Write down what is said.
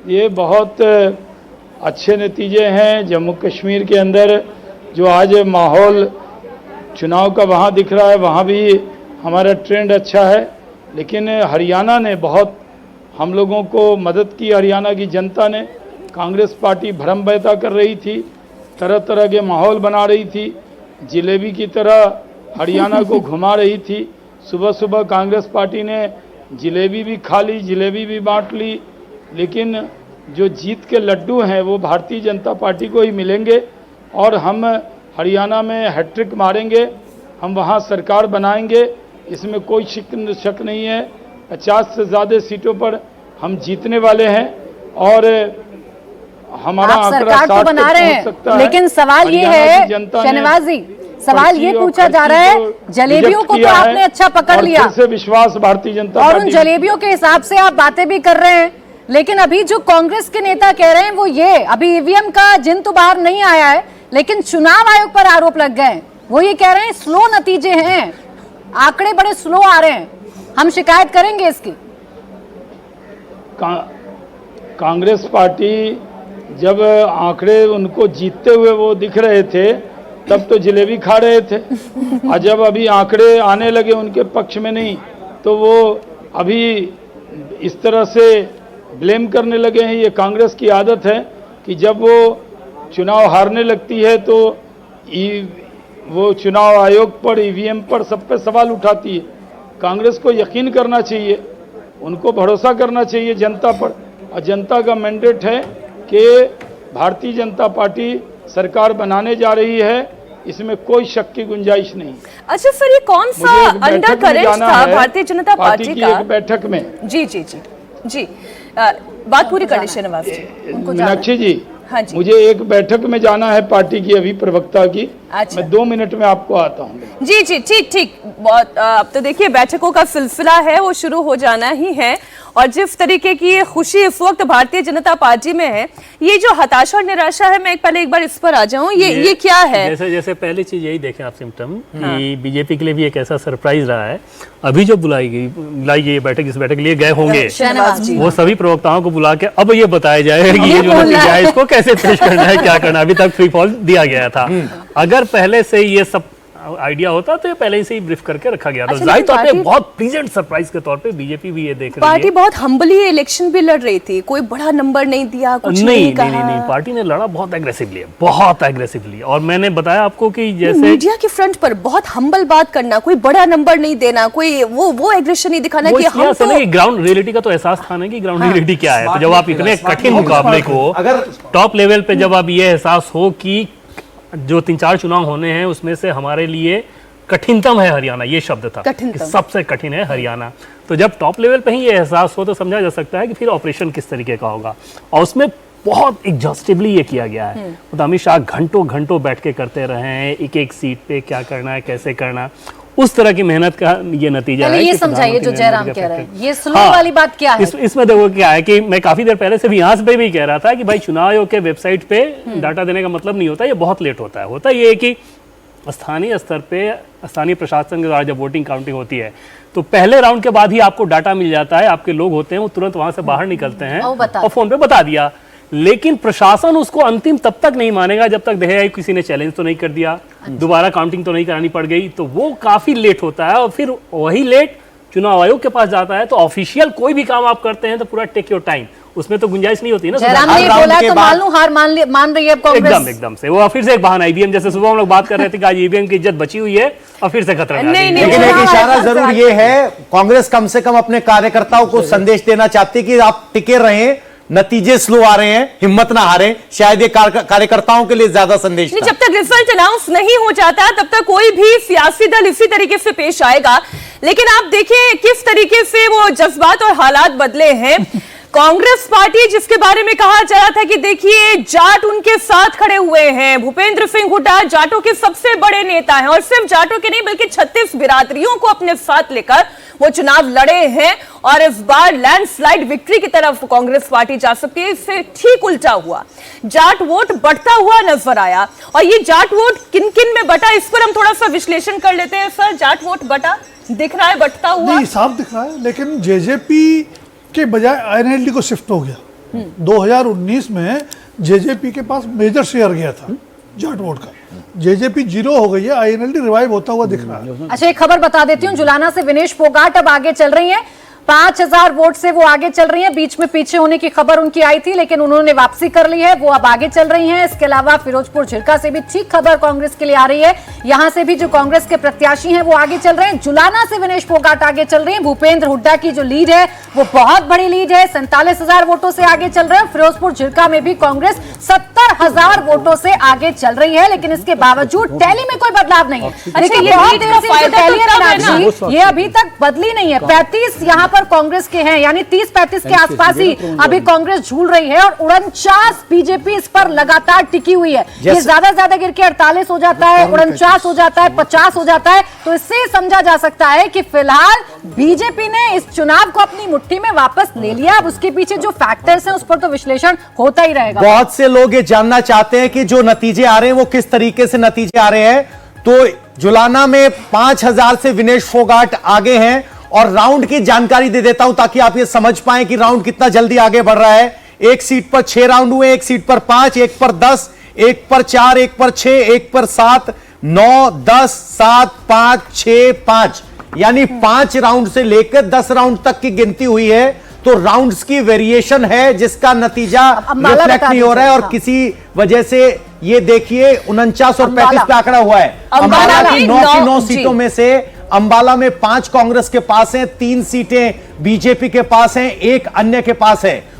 ये बहुत अच्छे नतीजे हैं। जम्मू कश्मीर के अंदर जो आज माहौल चुनाव का वहाँ दिख रहा है, वहाँ भी हमारा ट्रेंड अच्छा है। लेकिन हरियाणा ने बहुत हम लोगों को मदद की। हरियाणा की जनता ने, कांग्रेस पार्टी भ्रम पैदा कर रही थी, तरह तरह के माहौल बना रही थी, जलेबी की तरह हरियाणा को घुमा रही थी। सुबह सुबह कांग्रेस पार्टी ने जलेबी भी खा ली, जलेबी भी बांट ली, लेकिन जो जीत के लड्डू हैं वो भारतीय जनता पार्टी को ही मिलेंगे और हम हरियाणा में हैट्रिक मारेंगे, हम वहाँ सरकार बनाएंगे, इसमें कोई शक नहीं है। 50 से ज़्यादा सीटों पर हम जीतने वाले हैं और हमारा आंकड़ा 60 तक पहुंच सकता है। लेकिन सवाल ये है शहनवाज जी, सवाल ये पूछा जा रहा है, जलेबियों को तो आपने अच्छा पकड़ लिया, से विश्वास भारतीय जनता और उन जलेबियों के हिसाब से आप बातें भी कर रहे हैं, लेकिन अभी जो कांग्रेस के नेता कह रहे हैं वो ये, अभी ईवीएम का जिन तो बाहर नहीं आया है, लेकिन चुनाव आयोग पर आरोप लग गए। वो ये कह रहे हैं स्लो नतीजे हैं, आंकड़े बड़े स्लो आ रहे हैं, हम शिकायत करेंगे इसकी। कांग्रेस पार्टी जब आंकड़े उनको जीतते हुए वो दिख रहे थे तब तो जलेबी खा रहे थे, और जब अभी आंकड़े आने लगे उनके पक्ष में नहीं तो वो अभी इस तरह से ब्लेम करने लगे हैं। ये कांग्रेस की आदत है कि जब वो चुनाव हारने लगती है तो वो चुनाव आयोग पर, ईवीएम पर, सब पे सवाल उठाती है। कांग्रेस को यकीन करना चाहिए, उनको भरोसा करना चाहिए जनता पर, और जनता का मैंडेट है कि भारतीय जनता पार्टी सरकार बनाने जा रही है, इसमें कोई शक की गुंजाइश नहीं। अच्छा सर, ये कौन सा अंडर करेंट था भारतीय जनता पार्टी का? एक बैठक में जी जी जी जी बात पूरी कर लीजिए नवाज जी। मीनाक्षी जी, हाँ जी, मुझे एक बैठक में जाना है पार्टी की, अभी प्रवक्ता की। अच्छा। मैं 2 मिनट में आपको आता हूँ। जी जी, ठीक ठीक। बहुत अब तो देखिए बैठकों का सिलसिला है वो शुरू हो जाना ही है, और जिस तरीके की ये खुशी इस वक्त भारतीय जनता पार्टी में है, ये जो हताशा और निराशा है, मैं पहले एक बार इस पर आ जाऊं, ये क्या है? जैसे पहली चीज यही देखें आप सिम्टम कि बीजेपी के लिए भी एक ऐसा सरप्राइज रहा है। अभी जो बुलाई गई बैठक, जिस बैठक के लिए गए होंगे वो सभी प्रवक्ताओं को बुला के अब ये बताया जाए कि ये जो नतीजा है इसको कैसे पेश करना है, क्या करना। अभी तक फ्री फॉल दिया गया था। अगर पहले से ये सब आइडिया होता तो ये पहले से ही ब्रीफ करके रखा गया था। जाहिर तौर पे बहुत प्लीजेंट सरप्राइज के तौर पे बीजेपी भी ये देख रही है। पार्टी बहुत हम्बली इलेक्शन भी लड़ रही थी, कोई बड़ा नंबर नहीं दिया, कुछ नहीं कहा। नहीं, पार्टी ने लड़ा बहुत एग्रेसिवली, और मैंने बताया आपको कि जैसे मीडिया के फ्रंट पर बहुत हम्बल बात करना, कोई बड़ा नंबर नहीं देना, कोई वो एग्रेशन नहीं दिखाना कि हम तो नहीं। ग्राउंड रियलिटी का तो एहसास था ना कि ग्राउंड रियलिटी क्या है। तो जब आप इतने कठिन मुकाबले को अगर टॉप लेवल पे जब आप ये एहसास हो कि जो 3-4 चुनाव होने हैं उसमें से हमारे लिए कठिनतम है हरियाणा, ये शब्द था कि सबसे कठिन है हरियाणा, तो जब टॉप लेवल पे ही ये एहसास हो तो समझा जा सकता है कि फिर ऑपरेशन किस तरीके का होगा। और उसमें बहुत एग्जॉस्टिवली ये किया गया है। तो अमित शाह घंटों बैठ के करते रहे हैं, एक सीट पे क्या करना है, कैसे करना, उस तरह की मेहनत का ये नतीजा है। ये समझाइए जो जयराम कह रहे हैं, ये स्लो वाली बात क्या है? इसमें देखो क्या है कि मैं काफी देर पहले से भी यहाँ पे भी कह रहा था कि भाई चुनाव आयोग के वेबसाइट पे डाटा देने का मतलब नहीं होता, ये बहुत लेट होता है। होता ये है कि स्थानीय स्तर पे स्थानीय प्रशासन के द्वारा जब वोटिंग काउंटिंग होती है तो पहले राउंड के बाद ही आपको डाटा मिल जाता है, आपके लोग होते हैं वो तुरंत वहां से बाहर निकलते हैं और फोन पे बता दिया। लेकिन प्रशासन उसको अंतिम तब तक नहीं मानेगा जब तक देखेगा किसी ने चैलेंज तो नहीं कर दिया, दोबारा काउंटिंग तो नहीं करानी पड़ गई, तो वो काफी लेट होता है। और फिर वही लेट चुनाव आयोग के पास जाता है। तो ऑफिशियल कोई भी काम आप करते हैं तो पूरा टेक योर टाइम, उसमें तो गुंजाइश नहीं होती ना। जयराम ने बोला तो हार मान रही है कांग्रेस एकदम से। वो फिर से एक बहाना, ईवीएम जैसे सुबह हम लोग बात कर रहे थे कि आज ईवीएम की इज्जत बची हुई है और फिर से खतरा। लेकिन एक इशारा जरूर ये है, कांग्रेस कम से कम अपने कार्यकर्ताओं को संदेश देना चाहती है कि आप टिके रहें, नतीजे स्लो आ रहे हैं, हिम्मत ना हारें। शायद ये कार्यकर्ताओं के लिए ज्यादा संदेश था। जब तक रिजल्ट अनाउंस नहीं हो जाता तब तक कोई भी सियासी दल इसी तरीके से पेश आएगा। लेकिन आप देखिए किस तरीके से वो जज्बात और हालात बदले हैं। कांग्रेस पार्टी जिसके बारे में कहा जा रहा था कि देखिए जाट उनके साथ खड़े हुए हैं, भूपेंद्र सिंह हुड्डा जाटों के सबसे बड़े नेता हैं, और सिर्फ जाटों के नहीं बल्कि 36 बिरादरियों को अपने साथ लेकर वो चुनाव लड़े हैं, और इस बार लैंडस्लाइड विक्ट्री की तरफ कांग्रेस पार्टी जा सकती है। इससे ठीक उल्टा हुआ, जाट वोट बढ़ता हुआ नजर आया। और ये जाट वोट किन किन में बटा, इस पर हम थोड़ा सा विश्लेषण कर लेते हैं। सर, जाट वोट बटा दिख रहा है, बढ़ता हुआ नहीं, साफ दिख रहा है, लेकिन जेजेपी के बजाय आईएनएलडी को शिफ्ट हो गया। 2019 में जेजेपी के पास मेजर शेयर गया था जाट वोट का। जेजेपी 0 हो गई है, आईएनएलडी रिवाइव होता हुआ दिख रहा है। अच्छा, एक खबर बता देती हूँ, जुलाना से विनेश फोगाट अब आगे चल रही हैं, 5000 वोट से वो आगे चल रही हैं। बीच में पीछे होने की खबर उनकी आई थी, लेकिन उन्होंने वापसी कर ली है, वो अब आगे चल रही हैं। इसके अलावा फिरोजपुर झिरका से भी ठीक खबर कांग्रेस के लिए आ रही है, यहां से भी जो कांग्रेस के प्रत्याशी हैं वो आगे चल रहे हैं। जुलाना से विनेश फोगाट आगे चल रही हैं। भूपेंद्र हुड्डा की जो लीड है वो बहुत बड़ी लीड है, 47,000 वोटों से आगे चल रहे हैं। फिरोजपुर झिरका में भी कांग्रेस 70,000 वोटों से आगे चल रही है, लेकिन इसके बावजूद टैली में कोई बदलाव नहीं है। अच्छा, ये बहुत लीड देर का से फायदा टैली तो है कब है ना? मीनाक्षी, ये अभी तक बदली नहीं है। 35 यहां पर कांग्रेस के हैं, यानी 30-35 के आसपास ही अभी कांग्रेस झूल रही है, और 49 बीजेपी इस पर लगातार टिकी हुई है। ये ज्यादा से ज्यादा गिर के 48 हो जाता है, 49 हो जाता है, 50 हो जाता है, तो इससे समझा जा सकता है कि फिलहाल बीजेपी ने इस चुनाव को अपनी मुट्ठी में वापस ले लिया। अब उसके पीछे जो फैक्टर्स हैं उस पर तो विश्लेषण होता ही रहेगा। बहुत से लोग ये जानना चाहते हैं कि जो नतीजे आ रहे हैं वो किस तरीके से नतीजे आ रहे हैं। तो जुलाना में 5000 से विनेश फोगाट आगे हैं, और राउंड की जानकारी दे देता हूं ताकि आप ये समझ पाएं कि राउंड कितना जल्दी आगे बढ़ रहा है। एक सीट पर 6 राउंड हुए, एक सीट पर 5, एक पर 10, एक पर 4, एक पर 6, एक पर 7, 9, 10, 7, 5, 6, 5, यानी 5 राउंड से लेकर 10 राउंड तक की गिनती हुई है। तो राउंड्स की वेरिएशन है जिसका नतीजा रिफ्लेक्ट नहीं हो रहा है, और किसी वजह से ये देखिए 49 और 35 पे आंकड़ा हुआ है। अंबाला की 9 सीटों में से अंबाला में 5 कांग्रेस के पास हैं, 3 सीटें बीजेपी के पास हैं, 1 अन्य के पास है।